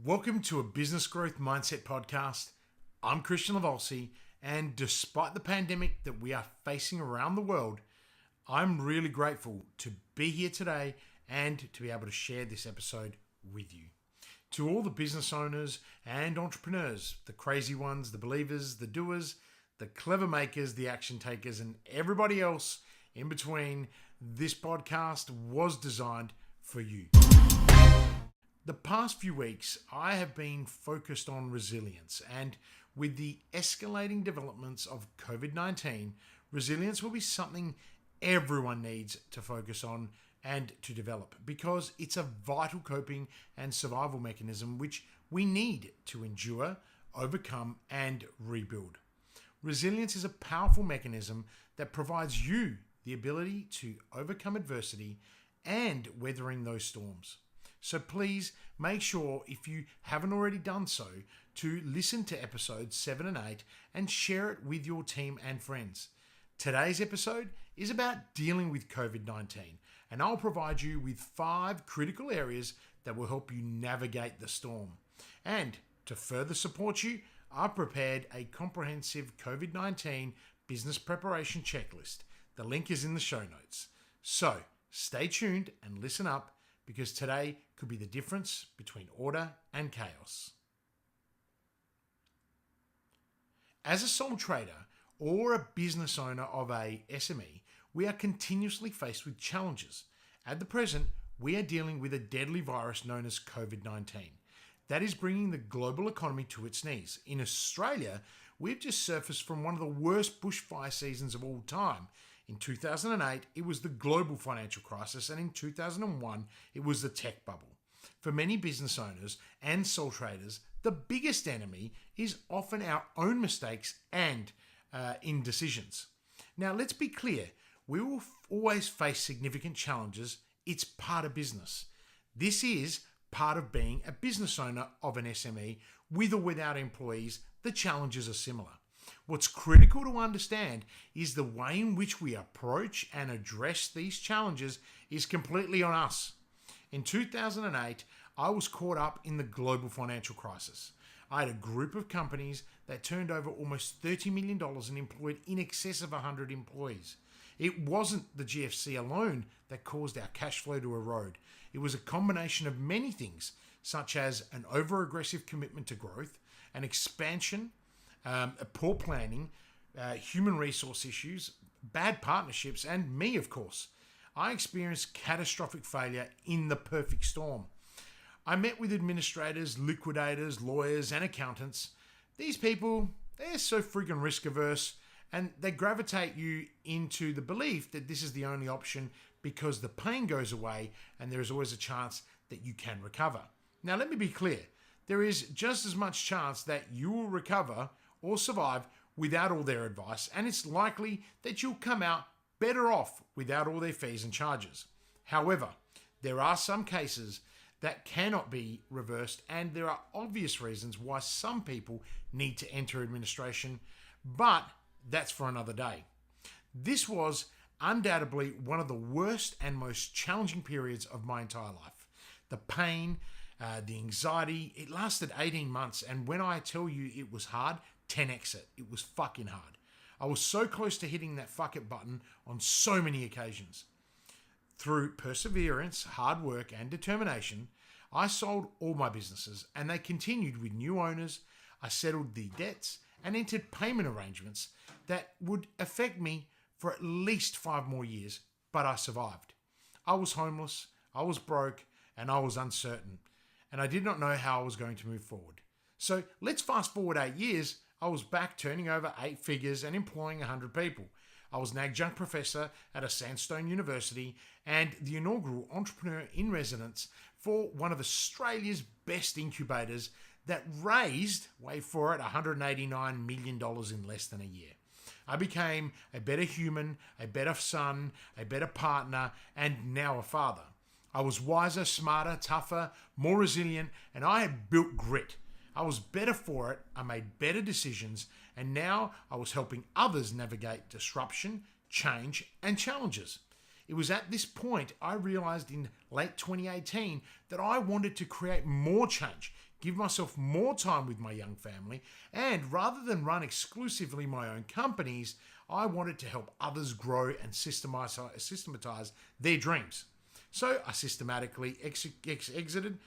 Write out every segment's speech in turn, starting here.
Welcome to a Business Growth Mindset podcast. I'm Kristian Livolsi, and despite the pandemic that we are facing around the world, I'm really grateful to be here today and to be able to share this episode with you. To all the business owners and entrepreneurs, the crazy ones, the believers, the doers, the clever makers, the action takers, and everybody else in between, this podcast was designed for you. The past few weeks, I have been focused on resilience, and with the escalating developments of COVID-19, resilience will be something everyone needs to focus on and to develop because it's a vital coping and survival mechanism which we need to endure, overcome, and rebuild. Resilience is a powerful mechanism that provides you the ability to overcome adversity and weathering those storms. So please make sure, if you haven't already done so, to listen to episodes 7 and 8 and share it with your team and friends. Today's episode is about dealing with COVID-19, and I'll provide you with 5 critical areas that will help you navigate the storm. And to further support you, I've prepared a comprehensive COVID-19 business preparation checklist. The link is in the show notes. So stay tuned and listen up, because today could be the difference between order and chaos. As a sole trader or a business owner of a SME, we are continuously faced with challenges. At the present, we are dealing with a deadly virus known as COVID-19. That is bringing the global economy to its knees. In Australia, we've just surfaced from one of the worst bushfire seasons of all time. In 2008, it was the global financial crisis, and in 2001, it was the tech bubble. For many business owners and sole traders, the biggest enemy is often our own mistakes and indecisions. Now, let's be clear. We will always face significant challenges. It's part of business. This is part of being a business owner of an SME. With or without employees, the challenges are similar. What's critical to understand is the way in which we approach and address these challenges is completely on us. In 2008, I was caught up in the global financial crisis. I had a group of companies that turned over almost $30 million and employed in excess of 100 employees. It wasn't the GFC alone that caused our cash flow to erode. It was a combination of many things, such as an over-aggressive commitment to growth, an expansion, poor planning, human resource issues, bad partnerships, and me, of course. I experienced catastrophic failure in the perfect storm. I met with administrators, liquidators, lawyers, and accountants. These people, they're so friggin' risk averse, and they gravitate you into the belief that this is the only option because the pain goes away and there is always a chance that you can recover. Now, let me be clear. There is just as much chance that you will recover or survive without all their advice, and it's likely that you'll come out better off without all their fees and charges. However, there are some cases that cannot be reversed, and there are obvious reasons why some people need to enter administration, but that's for another day. This was undoubtedly one of the worst and most challenging periods of my entire life. The pain, the anxiety, it lasted 18 months, and when I tell you it was hard, 10x it. It was fucking hard. I was so close to hitting that fuck it button on so many occasions. Through perseverance, hard work, and determination, I sold all my businesses, and they continued with new owners. I settled the debts and entered payment arrangements that would affect me for at least 5 more years, but I survived. I was homeless, I was broke, and I was uncertain, and I did not know how I was going to move forward. So let's fast forward 8 years. I was back turning over 8 figures and employing 100 people. I was an adjunct professor at a Sandstone University and the inaugural entrepreneur in residence for one of Australia's best incubators that raised, wait for it, $189 million in less than a year. I became a better human, a better son, a better partner, and now a father. I was wiser, smarter, tougher, more resilient, and I had built grit. I was better for it, I made better decisions, and now I was helping others navigate disruption, change, and challenges. It was at this point I realized in late 2018 that I wanted to create more change, give myself more time with my young family, and rather than run exclusively my own companies, I wanted to help others grow and systematize their dreams. So I systematically exited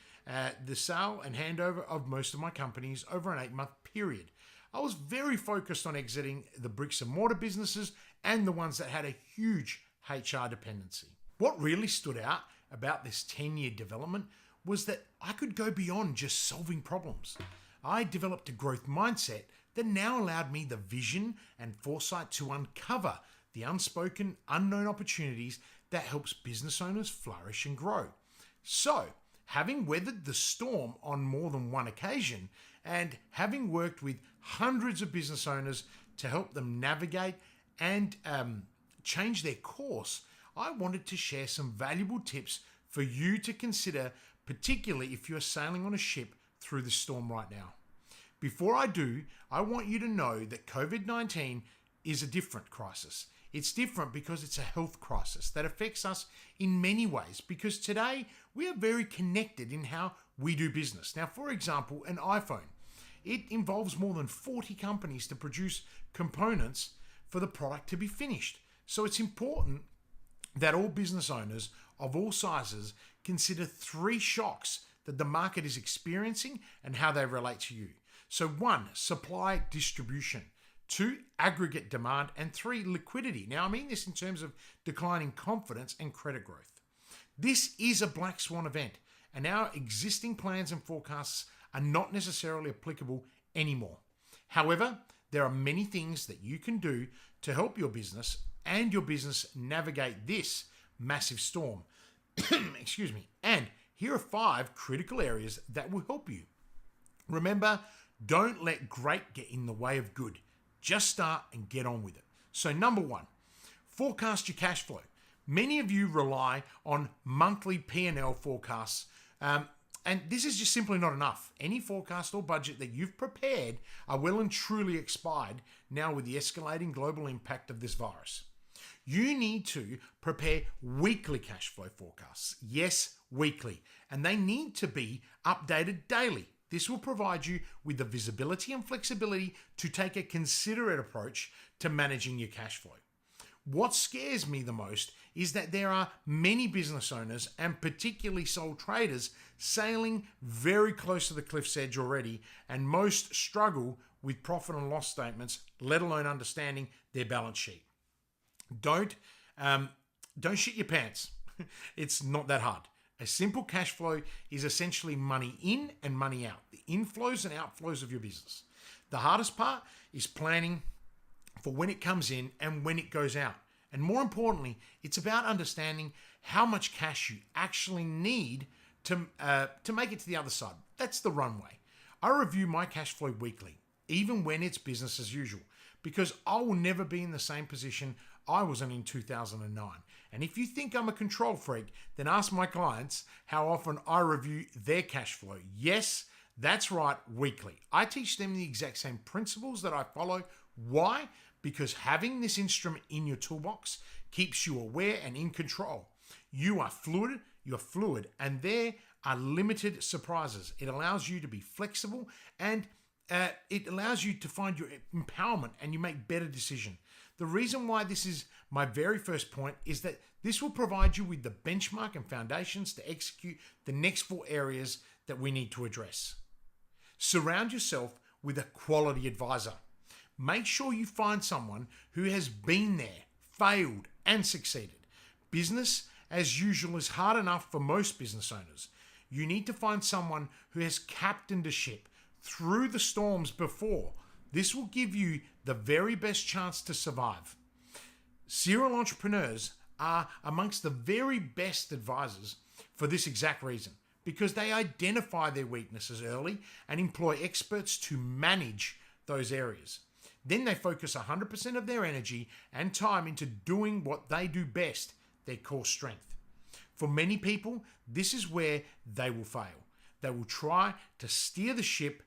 the sale and handover of most of my companies over an 8-month period. I was very focused on exiting the bricks and mortar businesses and the ones that had a huge HR dependency. What really stood out about this 10-year development was that I could go beyond just solving problems. I developed a growth mindset that now allowed me the vision and foresight to uncover the unspoken, unknown opportunities that helps business owners flourish and grow. So, having weathered the storm on more than one occasion and having worked with hundreds of business owners to help them navigate and change their course, I wanted to share some valuable tips for you to consider, particularly if you're sailing on a ship through the storm right now. Before I do, I want you to know that COVID-19 is a different crisis. It's different because it's a health crisis that affects us in many ways, because today we are very connected in how we do business. Now, for example, an iPhone. It involves more than 40 companies to produce components for the product to be finished. So it's important that all business owners of all sizes consider 3 shocks that the market is experiencing and how they relate to you. So 1, supply distribution. 2, aggregate demand. And 3, liquidity. Now, I mean this in terms of declining confidence and credit growth. This is a black swan event, and our existing plans and forecasts are not necessarily applicable anymore. However, there are many things that you can do to help your business navigate this massive storm. Excuse me. And here are 5 critical areas that will help you. Remember, don't let great get in the way of good. Just start and get on with it. So number 1, forecast your cash flow. Many of you rely on monthly P&L forecasts, and this is just simply not enough. Any forecast or budget that you've prepared are well and truly expired now with the escalating global impact of this virus. You need to prepare weekly cash flow forecasts. Yes, weekly. And they need to be updated daily. This will provide you with the visibility and flexibility to take a considerate approach to managing your cash flow. What scares me the most is that there are many business owners, and particularly sole traders, sailing very close to the cliff's edge already, and most struggle with profit and loss statements, let alone understanding their balance sheet. Don't shit your pants. It's not that hard. A simple cash flow is essentially money in and money out, the inflows and outflows of your business. The hardest part is planning for when it comes in and when it goes out. And more importantly, it's about understanding how much cash you actually need to make it to the other side. That's the runway. I review my cash flow weekly, even when it's business as usual, because I will never be in the same position I was in 2009. And if you think I'm a control freak, then ask my clients how often I review their cash flow. Yes, that's right, weekly. I teach them the exact same principles that I follow. Why? Because having this instrument in your toolbox keeps you aware and in control. You are fluid, and there are limited surprises. It allows you to be flexible, and it allows you to find your empowerment, and you make better decisions. The reason why this is my very first point is that this will provide you with the benchmark and foundations to execute the next 4 areas that we need to address. Surround yourself with a quality advisor. Make sure you find someone who has been there, failed, and succeeded. Business as usual is hard enough for most business owners. You need to find someone who has captained a ship through the storms before. This will give you the very best chance to survive. Serial entrepreneurs are amongst the very best advisors for this exact reason, because they identify their weaknesses early and employ experts to manage those areas. Then they focus 100% of their energy and time into doing what they do best, their core strength. For many people, this is where they will fail. They will try to steer the ship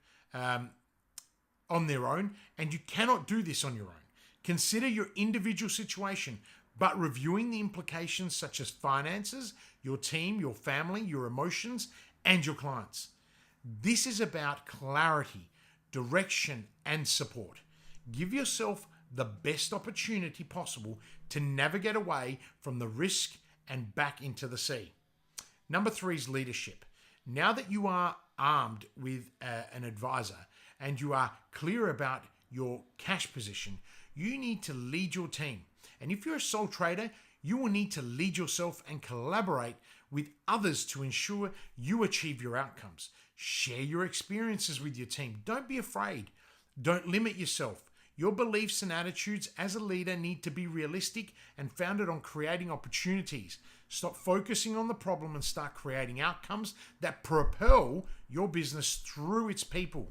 on their own, and you cannot do this on your own. Consider your individual situation, but reviewing the implications such as finances, your team, your family, your emotions, and your clients. This is about clarity, direction, and support. Give yourself the best opportunity possible to navigate away from the risk and back into the sea. Number 3 is leadership. Now that you are armed with an advisor and you are clear about your cash position, you need to lead your team. And if you're a sole trader, you will need to lead yourself and collaborate with others to ensure you achieve your outcomes. Share your experiences with your team. Don't be afraid. Don't limit yourself. Your beliefs and attitudes as a leader need to be realistic and founded on creating opportunities. Stop focusing on the problem and start creating outcomes that propel your business through its people.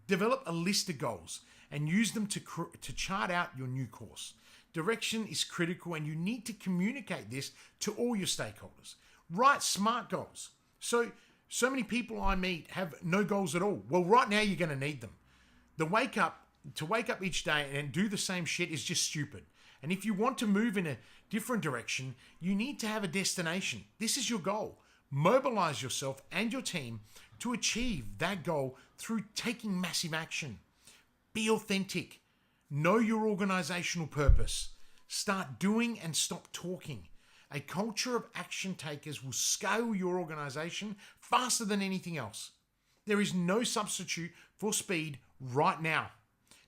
Develop a list of goals and use them to chart out your new course. Direction is critical and you need to communicate this to all your stakeholders. Write SMART goals. So many people I meet have no goals at all. Well, right now you're going to need them. To wake up each day and do the same shit is just stupid. And if you want to move in a different direction, you need to have a destination. This is your goal. Mobilize yourself and your team to achieve that goal through taking massive action. Be authentic. Know your organizational purpose. Start doing and stop talking. A culture of action takers will scale your organization faster than anything else. There is no substitute for speed right now.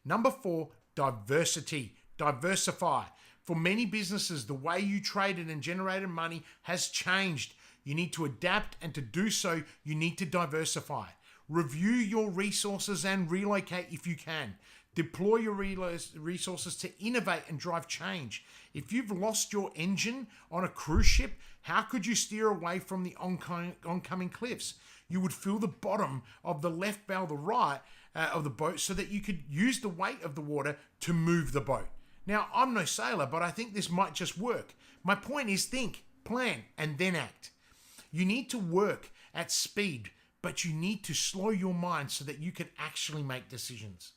Number 4, diversity. Diversify. For many businesses, the way you traded and generated money has changed. You need to adapt, and to do so, you need to diversify. Review your resources and relocate if you can. Deploy your resources to innovate and drive change. If you've lost your engine on a cruise ship, how could you steer away from the oncoming cliffs? You would feel the bottom of the left bow, the right of the boat, so that you could use the weight of the water to move the boat. Now, I'm no sailor, but I think this might just work. My point is think, plan, and then act. You need to work at speed, but you need to slow your mind so that you can actually make decisions.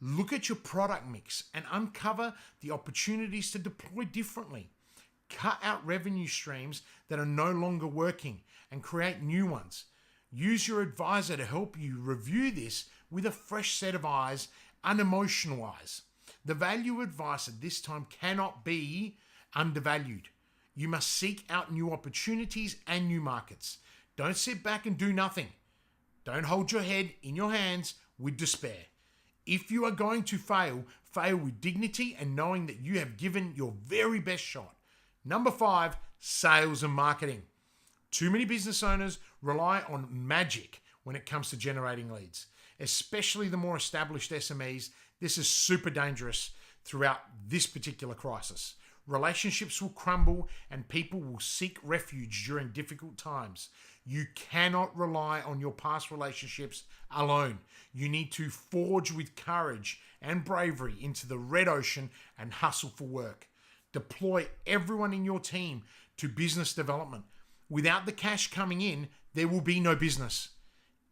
Look at your product mix and uncover the opportunities to deploy differently. Cut out revenue streams that are no longer working and create new ones. Use your advisor to help you review this with a fresh set of eyes, unemotional eyes. The value advice at this time cannot be undervalued. You must seek out new opportunities and new markets. Don't sit back and do nothing. Don't hold your head in your hands with despair. If you are going to fail, fail with dignity and knowing that you have given your very best shot. Number 5, sales and marketing. Too many business owners rely on magic when it comes to generating leads, especially the more established SMEs. This is super dangerous throughout this particular crisis. Relationships will crumble and people will seek refuge during difficult times. You cannot rely on your past relationships alone. You need to forge with courage and bravery into the red ocean and hustle for work. Deploy everyone in your team to business development. Without the cash coming in, there will be no business.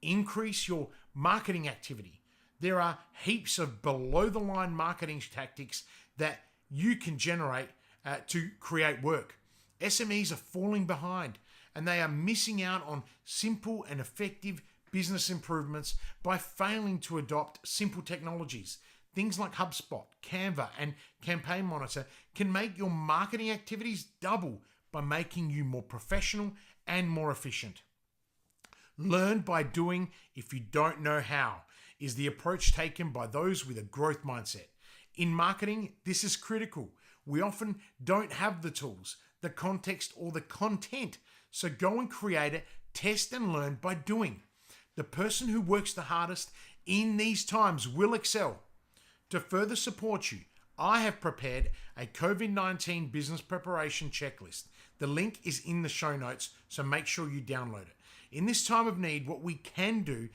Increase your marketing activity. There are heaps of below-the-line marketing tactics that you can generate to create work. SMEs are falling behind and they are missing out on simple and effective business improvements by failing to adopt simple technologies. Things like HubSpot, Canva, and Campaign Monitor can make your marketing activities double by making you more professional and more efficient. Learn by doing if you don't know how is the approach taken by those with a growth mindset. In marketing, this is critical. We often don't have the tools, the context, or the content. So go and create it, test and learn by doing. The person who works the hardest in these times will excel. To further support you, I have prepared a COVID-19 business preparation checklist. The link is in the show notes, so make sure you download it. In this time of need, what we can do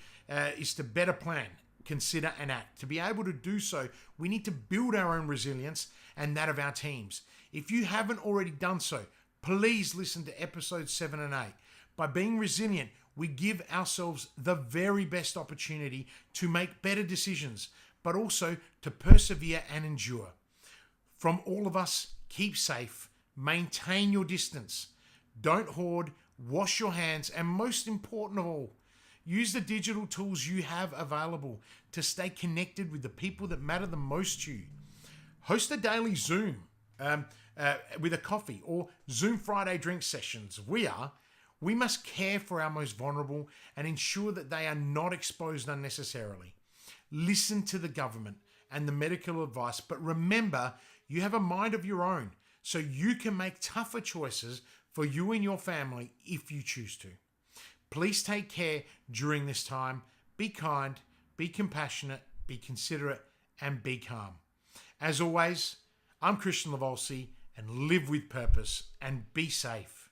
is to better plan, consider, and act. To be able to do so, we need to build our own resilience and that of our teams. If you haven't already done so, please listen to episodes 7 and 8. By being resilient, we give ourselves the very best opportunity to make better decisions, but also to persevere and endure. From all of us, keep safe, maintain your distance, don't hoard, wash your hands, and most important of all, use the digital tools you have available to stay connected with the people that matter the most to you. Host a daily Zoom with a coffee or Zoom Friday drink sessions. We must care for our most vulnerable and ensure that they are not exposed unnecessarily. Listen to the government and the medical advice, but remember, you have a mind of your own, so you can make tougher choices for you and your family if you choose to. Please take care during this time. Be kind, be compassionate, be considerate, and be calm. As always, I'm Kristian Livolsi, and live with purpose and be safe.